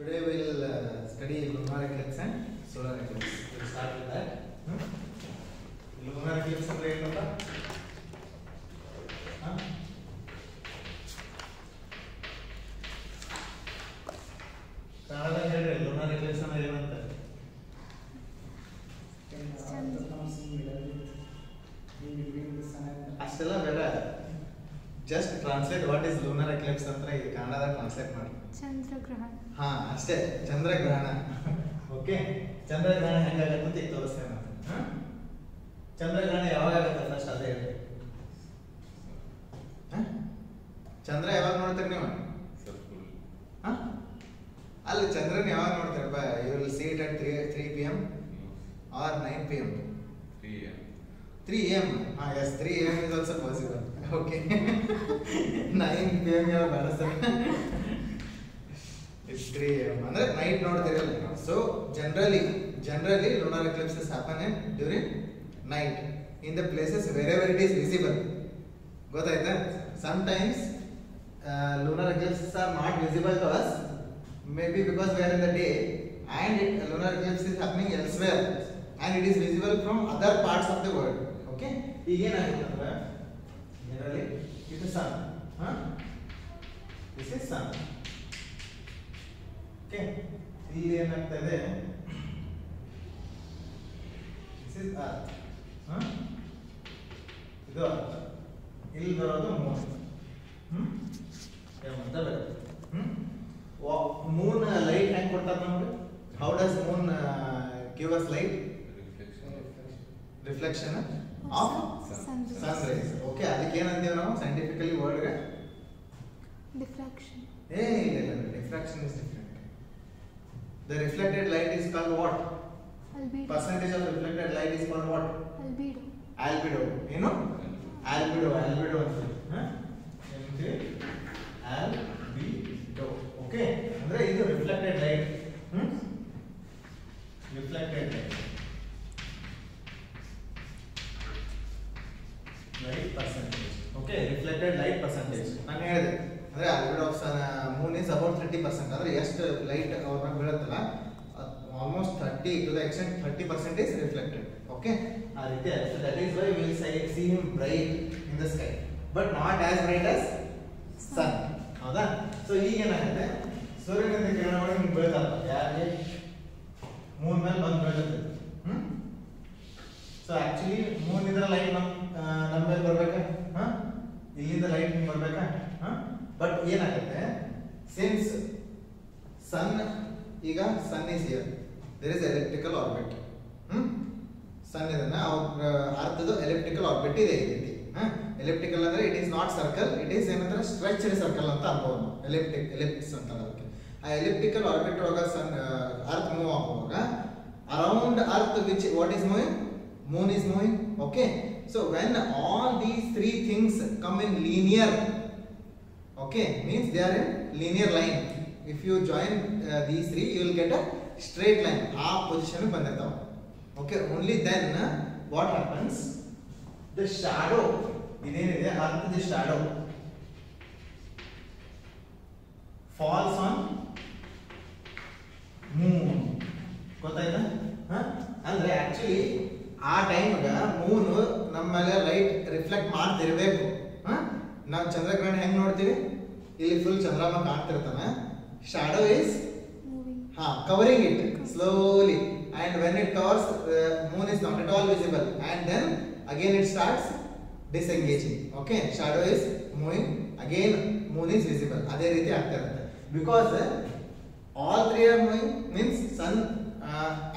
Today we will study lunar eclipse and solar eclipse. We will start with that. Lunar eclipse ಅಂದ್ರೆ ಏನು ಅಂತ? ಕನ್ನಡದಲ್ಲಿ ಹೇಳ್ರಿ lunar eclipse ಅಂದ್ರೆ ಏನು ಅಂತ? ಅಷ್ಟೆಲ್ಲ ಬೇಡ. Just translate what is lunar eclipse ಅಂತ ಈ ಕನ್ನಡದಲ್ಲಿ ಟ್ರಾನ್ಸ್ಲೇಟ್ ಮಾಡಿ. ಚಂದ್ರಗ್ರಹಣ. ಹಾ ಅಷ್ಟೇ ಚಂದ್ರಗ್ರಹಣ. ಓಕೆ ಚಂದ್ರಗ್ರಹಣ ಹೆಂಗಾಗತ್ತೆ ಅಂತ ಈಗ ತೋರಿಸ್ತೇನೆ ನಾನು. ಚಂದ್ರಗ್ರಹಣ ಯಾವಾಗ ಆಗುತ್ತೆ ಫಸ್ಟ್ ಅದೇ ಹೇಳಿ. ಚಂದ್ರ ಯಾವಾಗ ನೋಡ್ತೀರಿ ನೀವು? ಅಲ್ಲಿ ಚಂದ್ರನ ಯಾವಾಗ ನೋಡ್ತೀರಪ್ಪ? You will see it at 3 p.m. or 9 p.m. 3 a.m. Yes, 3 a.m. is also possible. Okay. 9 p.m. ಯಾವಾಗ ಬರಸಲ್ಲ. It's 3 a.m. ಅಂದ್ರೆ night ನೋಡ್ತೀರಲ್ಲ. So generally lunar eclipses happen during night in the places wherever it is visible. ಗೊತ್ತಾಯ್ತಾ? Sometimes lunar eclipses are not visible to us, maybe because we are in the day, and lunar eclipse is happening elsewhere and it is visible from other parts of the world. Okay, ಈಗ ಏನಾಗುತ್ತೆ ಅಂದ್ರೆ generally it is sun. This is sun. Okay, ಇಲ್ಲಿ ಏನಾಗ್ತಾ ಇದೆ? This is earth. ಇದು earth. ಇಲ್ಲಿ ಬರೋದು Moon. ಅಂತ ಬರುತ್ತೆ. ಮೂನ್ ಲೈಟ್ ಹೆಂಗ್ ಕೊಡ್ತಾರೆ ನಮಗೆ? How does moon give us light? Reflection of sun rays. Okay, ಅದಕ್ಕೆ ಏನಂತೀವಿ ನಾವು ಸೈಂಟಿಫಿಕಲಿ ವರ್ಡ್ ಗೆ? ಡಿಫ್ರಾಕ್ಷನ್. ಇಲ್ಲ, diffraction is different. The reflected light is called what? Albedo. Percentage of reflected light is called what? Albedo. Albedo. ಏನು? Albedo ಅಂತ. Albedo. Okay, ಅಂದ್ರೆ ಇದು reflected light. Reflected light. Light percentage. Okay, reflected light percentage. ನಾನು ಹೇಳಿದೆ ಅಂದ್ರೆ albedo of moon is about 30%. ಅಂದ್ರೆ ಎಷ್ಟು light ಅವ್ರನ್ನ ಬೀಳುತ್ತಲ್ಲ almost 30 to the extent 30% is reflected. Okay, ಆ ರೀತಿ ಆಗುತ್ತೆ. That is why we will see him bright in the sky, but not as bright as sun. ಹೌದಾ? ಸೊ ಈಗ ಏನಾಗುತ್ತೆ? ಸೂರ್ಯನಿಂದ ಕಿರಣಗಳು ಹಿಂಗೆ ಬೀಳ್ತಾವೆ. ಯಾರಿಗೆ? ಮೂನ್ ಮೇಲೆ ಬಂದು ಬೀಳುತ್ತೆ. ಸೊ ಆಕ್ಚುಲಿ ಮೂನ್ ಇದ್ರ ಲೈಟ್ ನಮ್ಮ ಮೇಲೆ ಬರ್ಬೇಕಾ? ಇಲ್ಲಿಂದ ಲೈಟ್ ಹಿಂಗೆ ಬರ್ಬೇಕಾ? ಬಟ್ ಏನಾಗುತ್ತೆ? ಸಿನ್ಸ್ ಸನ್ ಈಗ sun is here, there is elliptical orbit. Sun ಇದನ್ನ ಅರ್ಥದ ಎಲಿಪ್ಟಿಕಲ್ ಆರ್ಬಿಟ್ ಇದೆ ಈ ರೀತಿ. ಎಲಿಪ್ಟಿಕಲ್ ಅಂದ್ರೆ it is not circle, it is ಏನಂದ್ರೆ ಸ್ಟ್ರೆಚ್ಡ್ ಸರ್ಕಲ್ ಅಂತ ಅನ್ಬೋದು. ಎಲಿಪ್ಸ್ ಅಂತ ಅದಕ್ಕೆ. ಆ ಎಲಿಪ್ಟಿಕಲ್ ಆರ್ಬಿಟ್ ಒಳಗ ಸನ್ ಅರ್ತ್ ಮೂವ್ ಆಗುವಾಗ around earth which what is moving? Moon is moving. Okay, so when all these three things come in linear, okay, means they are in linear line. If you join these three, you will get a straight line. ಆ position ಬಂದಿರ್ತಾವ. Okay, only then what happens? The shadow, ಇದೇನಿದೆ ಅರ್ಥದ shadow falls on moon. ಗೊತ್ತಾಯ್ತಾ? ಅಂದ್ರೆ actually ಆ ಟೈಮ್ಗ Moon ನಮ್ಮ ಮೇಲೆ light reflect ಮಾಡ್ತಿರ್ಬೇಕು. ನಾವು ಚಂದ್ರಗ್ರಹಣ ಹೆಂಗ್ ನೋಡ್ತೀವಿ? ಇಲ್ಲಿ ಫುಲ್ ಚಂದ್ರಮ ಕಾಣ್ತಿರ್ತಾನೆ, shadow is covering it slowly, and when it covers, moon is not at all visible, and then again it starts disengaging. Okay, shadow is moving, again moon is visible. ಅದೇ ರೀತಿ ಆಗ್ತಾ ಇರುತ್ತೆ. Because all three are moving means sun,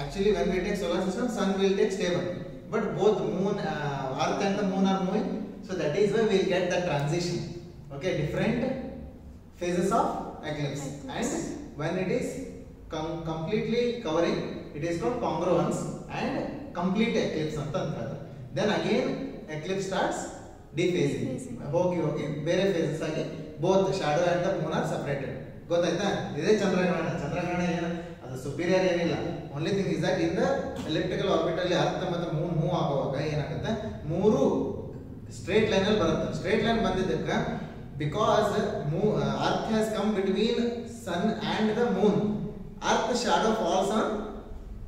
actually when we take solar system, sun will take stable, but both moon, earth and the moon are moving. So that is why we will get the transition. Okay, different phases of eclipse. And when it is completely covering, it is called congruence and complete eclipse anta anತಾರೆ. Then again eclipse starts dephasing. ಹೋಗಿ ಬೇರೆ phases ಆಗಿ both shadow and the moon are separated. ಗೊತ್ತಾಯ್ತಾ? ಇದೇ ಚಂದ್ರಗ್ರಹಣ. ಚಂದ್ರಗ್ರಹಣ ಏನು? ಅದು superior ಏನಿಲ್ಲ. only thing is that in the elliptical orbit ಅಲ್ಲಿ ಅರ್ಥ ಮತ್ತು ಮೂನ್ ಮೂವ್ ಆಗುವಾಗ ಏನಾಗುತ್ತೆ? ಮೂರು ಸ್ಟ್ರೇಟ್ ಲೈನ್ ಅಲ್ಲಿ ಬರುತ್ತೆ. ಸ್ಟ್ರೇಟ್ ಲೈನ್ ಬಂದಿದ್ದಕ್ಕೆ because earth has come between sun and the moon, earth shadow falls on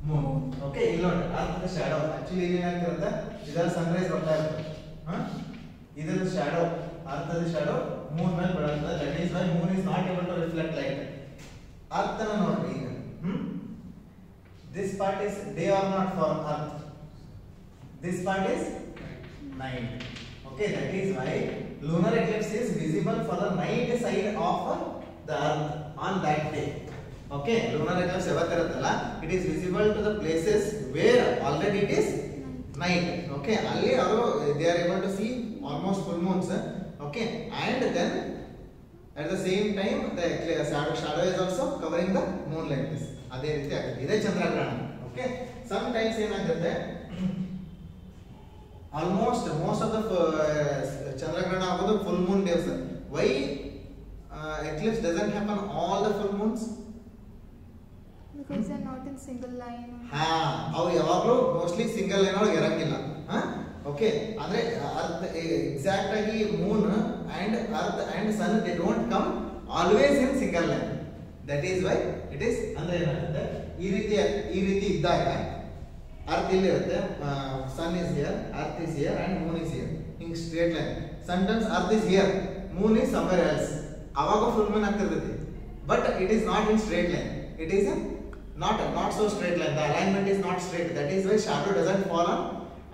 moon. Okay, ಇಲ್ಲಿ ನೋಡಿ ಅರ್ತ್ ಶಾಡೋ ಆಕ್ಚುಲಿ ಇಲ್ಲಿ ಏನಾಗ್ತಿರುತ್ತೆ, ಇದರ ಸನ್ರೈಸ್ ಬರ್ತಾ ಇರುತ್ತೆ, ಇದರ ಶಾಡೋ ಅರ್ಥದ ಶಾಡೋ ಮೂನ್ ಮೇಲೆ ಬೀಳುತ್ತೆ. That is why moon is not able to reflect light. ಅರ್ಥನ ನೋಡ್ರಿ ಈಗ, this part is day R not for earth, this part is night. Okay, that is why lunar eclipse is visible for the night side of the earth on that day. Okay, lunar eclipse yavattiruttalla, it is visible to the places where already it is night. Okay, alli avaru they are able to see almost full moons. Okay, and then at the same time the shadow is also covering the moon like this. ಅದೇ ರೀತಿ ಆಗುತ್ತೆ, ಇದೇ ಚಂದ್ರಗ್ರಹಣ. Okay, sometimes ಏನಾಗುತ್ತೆ, almost most of the chandragrahana ಆಗೋದು full moon days. Why eclipse doesn't happen all the full moons? Because they are not in single line. ಅವು ಯಾವಾಗಲೂ mostly single line ಒಳಗೆ ಇರಂಗಿಲ್ಲ. ಓಕೆ, ಅಂದ್ರೆ ಅರ್ತ್ ಎಕ್ಸಾಕ್ಟ್ ಆಗಿ moon and earth and sun they don't come always in single line. That is why it is, ಅಂದ್ರೆ ಏನಾಗುತ್ತೆ, ಈ ರೀತಿ ಇದ್ದಾಗ ಅರ್ತ್ ಇಲ್ಲಿ ಇರುತ್ತೆ, sun is here, earth is here and moon is here, ಹಿಂಗ್ straight line. Sometimes earth is here, moon is somewhere else, ಅವಾಗ full moon ಆಗ್ತಿರ್ತೈತಿ. But it is not in straight line, it is not so straight line, the alignment is not straight. That is why shadow doesn't fall on,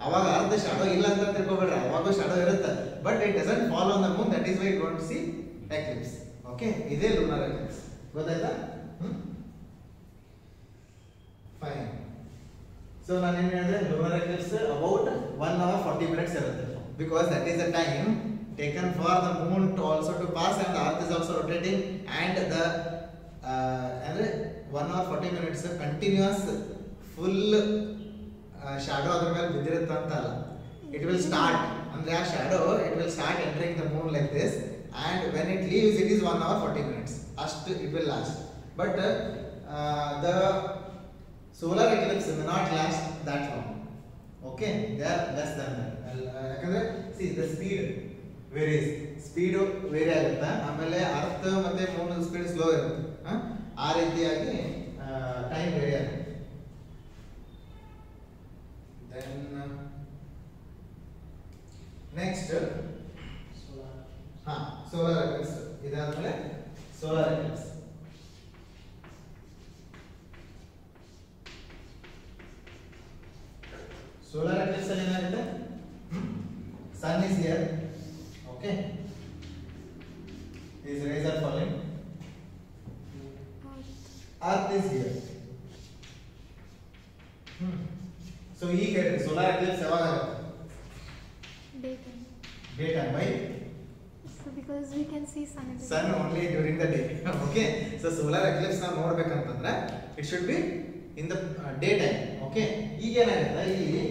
ಅವಾಗ ಅರ್ಧ shadow ಇಲ್ಲ ಅಂತ ತಿಳ್ಕೊಬೇಡ್ರಿ, ಅವಾಗ shadow ಇರುತ್ತೆ, but it doesn't fall on the moon. That is why you don't see eclipse. Okay, ಇದೇ lunar eclipse. ಗೊತ್ತಾಯ್ತಾ? Fine. So ನಾನು ಏನು ಹೇಳಿದೆ, lunar eclipse about 1 hour 40 minutes ಇರುತ್ತೆ, because that is the time taken for the moon to also to pass and the earth is also rotating, and the ಅಂದ್ರೆ 1 hour 40 minutes continues full shadow ಅದ್ರ ಮೇಲೆ ಬಿದ್ದಿರುತ್ತೆ ಅಂತ ಅಲ್ಲ. It will start, ಅಂದ್ರೆ ಆ shadow it will start entering the Moon like this, and when it leaves it is 1 hour 40 minutes ಅಷ್ಟು it will last. But the solar eclipse may not last that long. Okay, they are less than that. ಯಾಕಂದ್ರೆ see the speed varies, speed vary ಆಗುತ್ತೆ, ಆಮೇಲೆ earth ಮತ್ತೆ Moon speed slow ಇರುತ್ತೆ, ಆ ರೀತಿಯಾಗಿ time vary ಆಗುತ್ತೆ. Then next solar eclipse. ಇದಾದ್ಮೇಲೆ solar eclipse. Solar eclipse ಅಲ್ಲಿ ಏನಾಗುತ್ತೆ, sun is here, okay, these rays are falling, earth is here. So ಈಗ solar eclipse ಯಾವಾಗ ಆಗುತ್ತೆ? Daytime. Why? So because we can see sun only during the day. Okay, so solar eclipse ನಾವು ನೋಡ್ಬೇಕಂತಂದ್ರೆ it should be in the daytime. Okay, ಈಗ ಏನಾಗುತ್ತೆ, ಇಲ್ಲಿ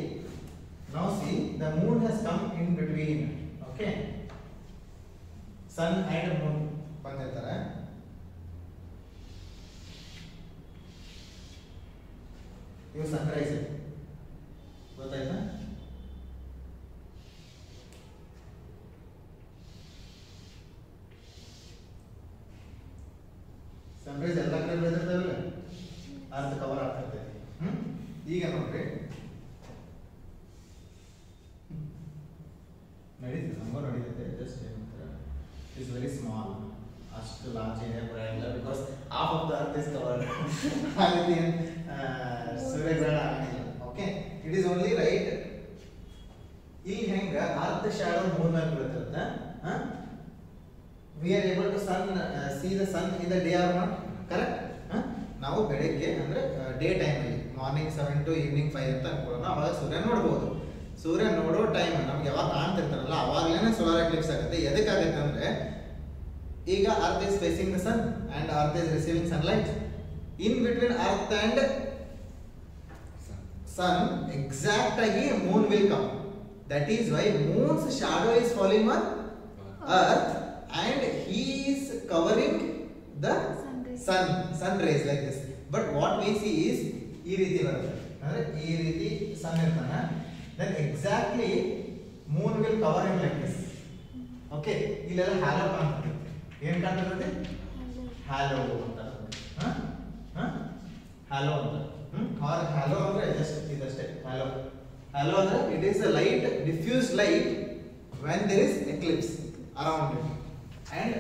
now see the moon has come in between. Okay, sun and moon ಬಂದಿರ್ತಾರೆ. ಇವು Sunrise, ಗೊತ್ತಾಯ್ತಾ? Sunrise ಎಲ್ಲ ಕಡೆ ಬೆಳೆದಿರ್ತಾವಲ್ಲ, ಅರ್ಧ ಕವರ್ ಆಗ್ತಿರ್ತೈತಿ. ಈಗ ನೋಡ್ರಿ, ನಡೀತದೆ, ನಮಗೂ ನಡೀತದೆ, ಜಸ್ಟ್ ಇಸ್ ವೆರಿ ಸ್ಮಾಲ್, ಅಷ್ಟು ಲಾರ್ಜ್ ಏರಿಯಾ ಬರೋಲ್ಲ, because half of the earth is covered. ಹಾಗಾಗಿ ಸೂರ್ಯಗ್ರಹಣ ಆಗಿಲ್ಲ. Okay, it is only right. ಇಲ್ಲಿ ಹೆಂಗ ಅರ್ತ್ ಶಾಡೋ ಮೂನ್ ಮೇಲೆ ಬೀಳುತ್ತೆ, we are able to see the sun in the day R not, correct? ನಾವು ಬೆಳಗ್ಗೆ ಅಂದ್ರೆ ಡೇ ಟೈಮಲ್ಲಿ ಮಾರ್ನಿಂಗ್ 7 to ಈವ್ನಿಂಗ್ 5 ಅಂತ ಅನ್ಕೊಳ್ಳೋಣ, ಅವಾಗ ಸೂರ್ಯ ನೋಡ್ಬೋದು. ಸೂರ್ಯ ನೋಡೋ ಟೈಮ್ ನಮ್ಗೆ ಯಾವಾಗ ಕಾಣ್ತಿರ್ತಾರಲ್ಲ ಅವಾಗಲೇ ಸೋಲಾರ್ ಎಕ್ಲಿಪ್ಸ್ ಆಗುತ್ತೆ. ಎದಕ್ಕಾಗುತ್ತೆ ಅಂದ್ರೆ, ಈಗ earth is facing the sun and earth is receiving sunlight. In between earth and sun exact ಆಗಿ moon will come. That is why moon's shadow is falling on earth and he is covering the sun rays like this. But what we see is ಈ ರೀತಿ ಬರುತ್ತೆ, ಅಂದ್ರೆ ಈ ರೀತಿ ಸನ್ ಇರ್ತಾನೆ, then exactly moon will cover him like this. Okay, ಇಲ್ಲೆಲ್ಲ hello ಕಾಣ್ತದೆ. ಏನ್ ಕಾಣ್ತದೆ? ಹ್ಯಾಲೋ ಅಂತ. ಹ್ಯಾಲೋ ಅಂತ. ಆರ್ ಹ್ಯಾಲೋ ಅಂದ್ರೆ ಜಸ್ಟ್ ಇದಷ್ಟೇ ಹ್ಯಾಲೋ. ಹ್ಯಾಲೋ ಅಂದ್ರೆ it is a light, diffuse light when there is eclipse around it, and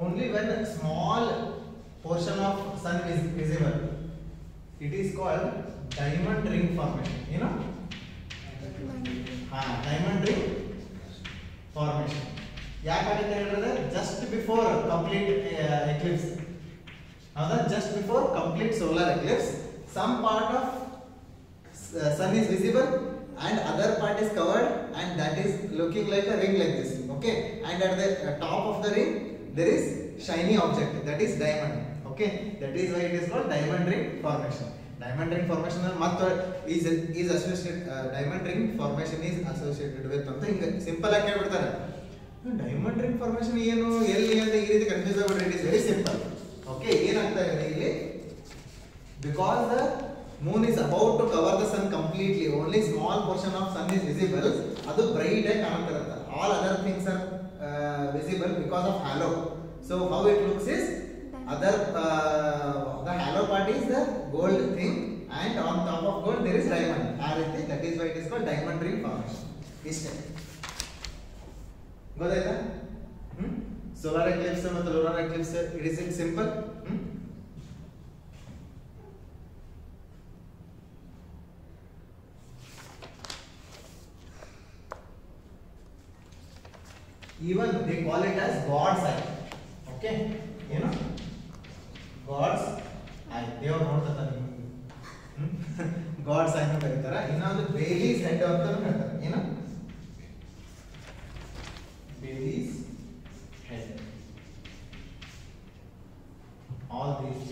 only when a small portion of sun is visible, it is called diamond ring formation. You know, diamond ring formation ಯಾಕಾಗುತ್ತೆ ಹೇಳಿದ್ರೆ just before complete eclipse, ಹೌದಾ, just before complete solar eclipse some part of sun is visible and other part is covered, and that is looking like a ring like this. Okay, and at the top of the ring there is shiny object, that is diamond. Okay, that is why it is called diamond ring formation. Diamond ring formation is associated, diamond ring formation is associated with ಅಂತ ಹಿಂಗೆ simple ಆಗಿ ಹೇಳ್ಬಿಡ್ತಾರೆ. Diamond ring formation ಏನು ಎಲ್ಲಿ ಅಂತ ಈ ರೀತಿ confuse ಆಗ್ಬಿಟ್ರೆ it is very simple. Okay, ಏನಾಗ್ತಾ ಇದೆ ಇಲ್ಲಿ, because the moon is about to cover the sun completely, only small portion of sun is visible, adu bright ಆಗಿ ಕಾಣ್ತಿರುತ್ತೆ. All other things are visible because of halo. So how it looks is other the halo part is the gold thing, and on top of gold there is diamond. That is why it is called diamond ring formation. ಇಷ್ಟೇ ಗೊತ್ತಾಯ್ತಾ? Solar Eclipse ಮತ್ತು lunar Eclipse it is simple. Even they call it as God's eye. Okay, you know, God's eye. ದೇವರು ನೋಡ್ತಾರೆ ನಿಮಗೆ, God's eye ಅಂತ ಕರೀತಾರೆ. ಇನ್ನೊಂದು ಬೇಲೀಸ್ head ಅಂತ ಹೇಳ್ತಾರೆ. ಏನು, ಬೇಲೀಸ್ ಹೆಡ್. All these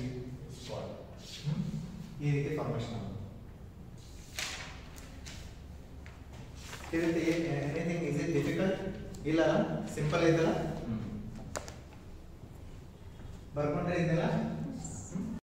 God. ಈ ರೀತಿ ಫಾರ್ಮೇಷನ್ ಆಗುತ್ತೆ. Anything is it difficult? ಇಲ್ಲ, ಸಿಂಪಲ್ ಐತಲ್ಲ, ಬರ್ಕೊಂಡ್ರೆ ಇದೆಲ್ಲ